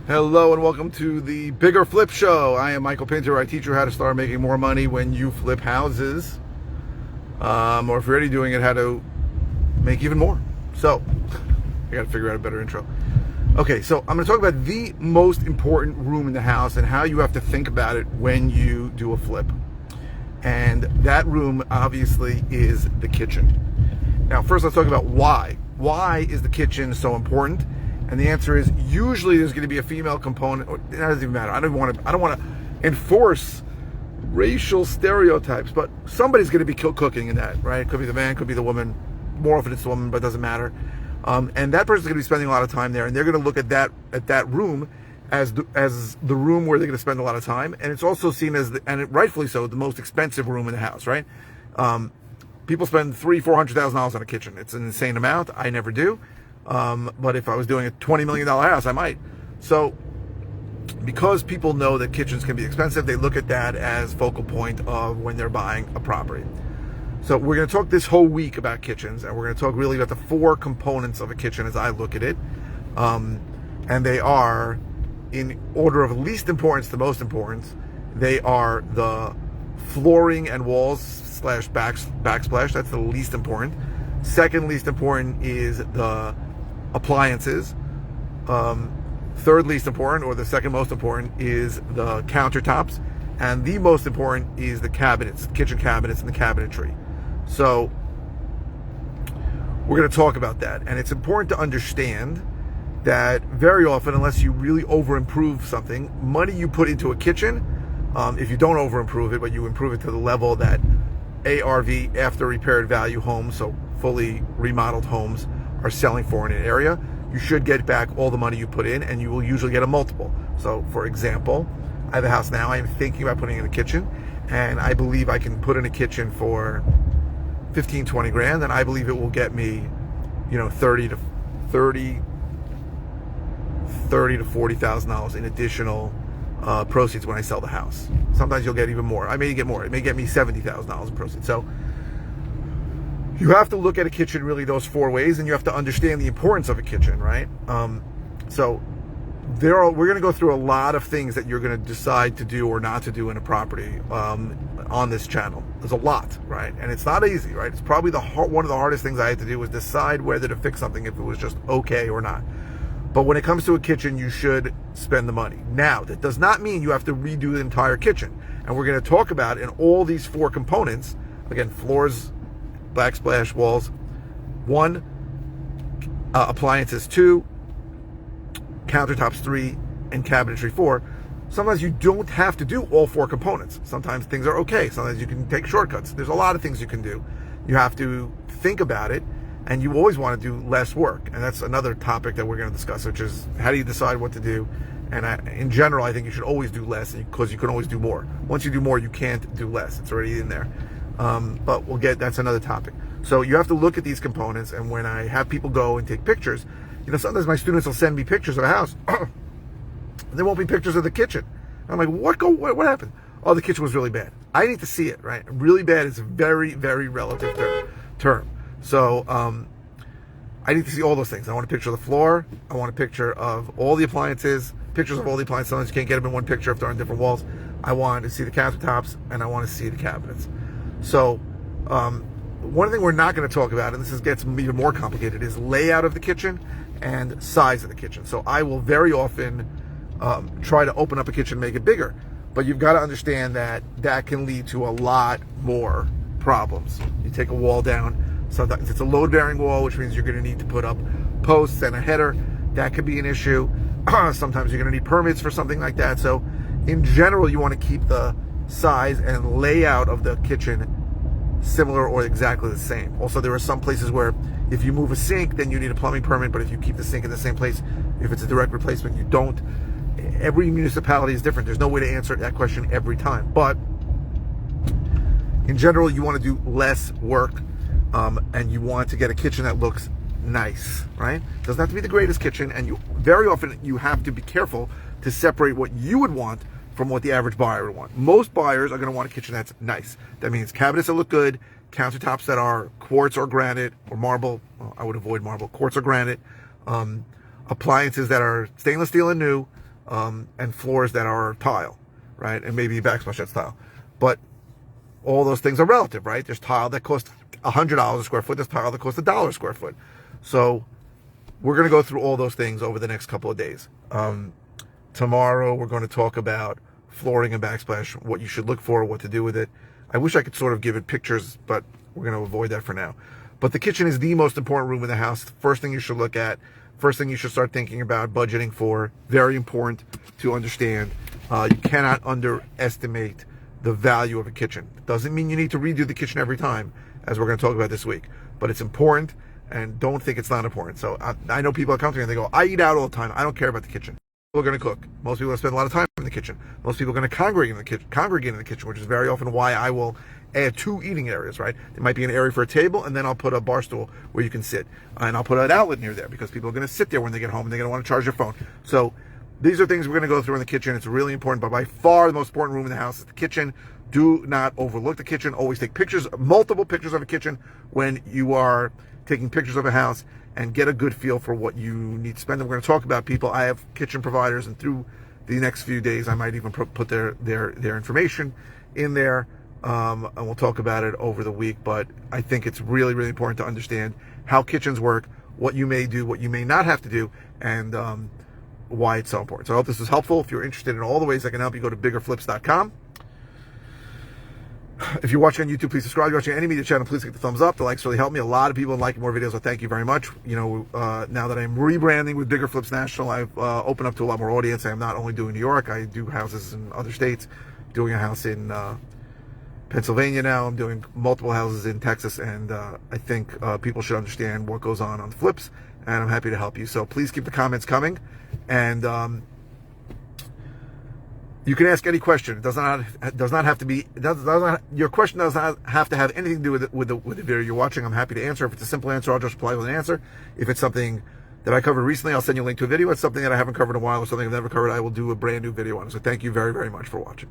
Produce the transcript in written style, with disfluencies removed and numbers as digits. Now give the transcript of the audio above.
Hello and welcome to the Bigger Flip Show. I am Michael Pinter. I teach you how to start making more money when you flip houses. Or if you're already doing it, how to make even more. So, I got to figure out a better intro. Okay, so I'm going to talk about the most important room in the house and how you have to think about it when you do a flip. And that room, obviously, is the kitchen. Now, first let's talk about why. Why is the kitchen so important? And the answer is usually there's going to be a female component. Or, it doesn't even matter. I don't want to enforce racial stereotypes, but somebody's going to be cooking in that, right? It could be the man, could be the woman. More often it's the woman, but it doesn't matter. And that person's going to be spending a lot of time there, and they're going to look at that room as the room where they're going to spend a lot of time, and it's also seen as rightfully so, the most expensive room in the house, right? People spend $300,000-$400,000 on a kitchen. It's an insane amount. I never do. But if I was doing a $20 million house, I might. So because people know that kitchens can be expensive, they look at that as focal point of when they're buying a property. So we're going to talk this whole week about kitchens, and we're going to talk really about the four components of a kitchen as I look at it. And they are in order of least importance to most importance. They are the flooring and walls / backsplash. That's the least important. Second least important is the appliances. Third least important, or the second most important, is the countertops. And the most important is the cabinets, kitchen cabinets and the cabinetry. So we're going to talk about that. And it's important to understand that very often, unless you really over-improve something, money you put into a kitchen, if you don't over-improve it, but you improve it to the level that ARV, after repaired value homes, so fully remodeled homes, are selling for in an area, you should get back all the money you put in, and you will usually get a multiple. So for example, I have a house now, I'm thinking about putting in a kitchen, and I believe I can put in a kitchen for 15-20 grand, and I believe it will get me, $30,000 to $40,000 in additional proceeds when I sell the house. Sometimes you'll get even more. I may get more. It may get me $70,000 in proceeds. So you have to look at a kitchen really those four ways, and you have to understand the importance of a kitchen, right? So we're going to go through a lot of things that you're going to decide to do or not to do in a property on this channel. There's a lot, right? And it's not easy, right? It's probably one of the hardest things I had to do was decide whether to fix something, if it was just okay or not. But when it comes to a kitchen, you should spend the money. Now, that does not mean you have to redo the entire kitchen. And we're going to talk about in all these four components, again, floors, backsplash, walls, 1, appliances 2, countertops 3, and cabinetry 4. Sometimes you don't have to do all four components. Sometimes things are okay. Sometimes you can take shortcuts. There's a lot of things you can do. You have to think about it. And you always want to do less work. And that's another topic that we're going to discuss, which is how do you decide what to do? And in general, I think you should always do less, because you can always do more. Once you do more, you can't do less. It's already in there. But that's another topic. So you have to look at these components. And when I have people go and take pictures, sometimes my students will send me pictures of a house. There won't be pictures of the kitchen. I'm like, what happened? Oh, the kitchen was really bad. I need to see it, right? Really bad is a very, very relative term. So I need to see all those things. I want a picture of the floor. I want a picture of all the appliances. Pictures of all the appliances. Sometimes you can't get them in one picture if they're on different walls. I want to see the countertops, and I want to see the cabinets. So one thing we're not going to talk about, and this gets even more complicated, is layout of the kitchen and size of the kitchen. So I will very often try to open up a kitchen and make it bigger. But you've got to understand that can lead to a lot more problems. You take a wall down. Sometimes it's a load-bearing wall, which means you're going to need to put up posts and a header. That could be an issue. Sometimes you're going to need permits for something like that. So in general, you want to keep the size and layout of the kitchen similar or exactly the same. Also, there are some places where if you move a sink, then you need a plumbing permit. But if you keep the sink in the same place, if it's a direct replacement, you don't. Every municipality is different. There's no way to answer that question every time. But in general, you want to do less work. And you want to get a kitchen that looks nice, right? Doesn't have to be the greatest kitchen, and very often you have to be careful to separate what you would want from what the average buyer would want. Most buyers are going to want a kitchen that's nice. That means cabinets that look good, countertops that are quartz or granite or marble. Well, I would avoid marble. Quartz or granite. Appliances that are stainless steel and new. and floors that are tile, right? And maybe backsplash that's tile. But all those things are relative, right? There's tile that costs $100 a square foot. There's tile that costs $1 a square foot. So we're going to go through all those things over the next couple of days. Tomorrow we're going to talk about flooring and backsplash, what you should look for, what to do with it. I wish I could sort of give it pictures, but we're going to avoid that for now. But the kitchen is the most important room in the house. First thing you should look at, first thing you should start thinking about, budgeting for. Very important to understand. You cannot underestimate the value of a kitchen. Doesn't mean you need to redo the kitchen every time, as we're going to talk about this week. But it's important, and don't think it's not important. So I know people that come to me and they go, I eat out all the time. I don't care about the kitchen. People are going to cook. Most people are going to spend a lot of time in the kitchen. Most people are going to congregate in the kitchen, which is very often why I will add 2 eating areas, right? There might be an area for a table, and then I'll put a bar stool where you can sit. And I'll put an outlet near there because people are going to sit there when they get home and they're going to want to charge their phone. So these are things we're going to go through in the kitchen. It's really important, but by far the most important room in the house is the kitchen. Do not overlook the kitchen. Always take pictures, multiple pictures of a kitchen when you are taking pictures of a house, and get a good feel for what you need to spend. And we're going to talk about people. I have kitchen providers, and through the next few days, I might even put their information in there, and we'll talk about it over the week. But I think it's really, really important to understand how kitchens work, what you may do, what you may not have to do, and why it's so important. So I hope this is helpful. If you're interested in all the ways I can help you, go to biggerflips.com. If you're watching on YouTube, please subscribe. If you're watching any media channel, please click the thumbs up. The likes really help me. A lot of people like more videos, so thank you very much. You know, now that I'm rebranding with Bigger Flips National, I've opened up to a lot more audience. I'm not only doing New York, I do houses in other states. Doing a house in Pennsylvania now. I'm doing multiple houses in Texas, and I think people should understand what goes on the flips, and I'm happy to help you. So please keep the comments coming, and you can ask any question. It does not have to be. Your question does not have to have anything to do with the video you're watching. I'm happy to answer. If it's a simple answer, I'll just reply with an answer. If it's something that I covered recently, I'll send you a link to a video. If it's something that I haven't covered in a while or something I've never covered, I will do a brand new video on it. So thank you very, very much for watching.